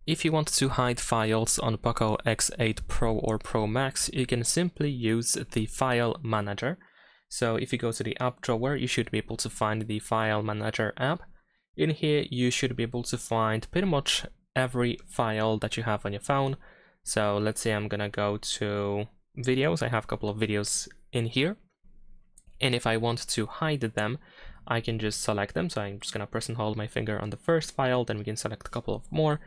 If you want to hide files on POCO X8 Pro or Pro Max, you can simply use the File Manager. So if you go to the app drawer, you should be able to find the File Manager app. In here, you should be able to find pretty much every file that you have on your phone. So let's say I'm gonna go to videos. I have a couple of videos in here. And if I want to hide them, I can just select them. So I'm just gonna press and hold my finger on the first file, then we can select a couple of more.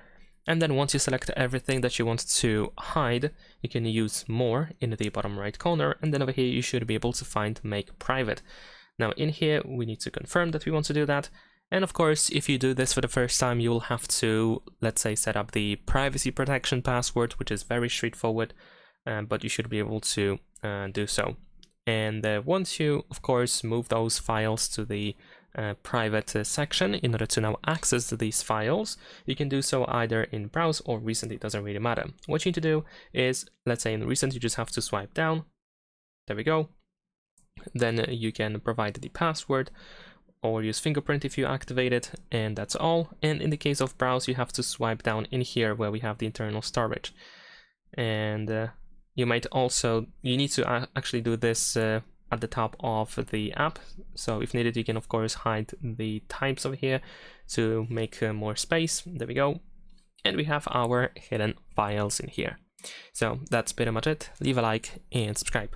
And then once you select everything that you want to hide, you can use more in the bottom right corner. And then over here, you should be able to find make private. Now in here, we need to confirm that we want to do that. And of course, if you do this for the first time, you will have to, let's say, set up the privacy protection password, which is very straightforward, but you should be able to do so. And once you, of course, move those files to the private section in order to now access these files, you can do so either in browse or recent. It doesn't really matter. What you need to do is, let's say in recent, you just have to swipe down. There we go. Then you can provide the password or use fingerprint if you activate it, and that's all. And in the case of browse, you have to swipe down in here where we have the internal storage. And you might also, you need to actually do this at the top of the app. So if needed, you can of course hide the types over here to make more space. There we go. And we have our hidden files in here. So that's pretty much it. Leave a like and subscribe.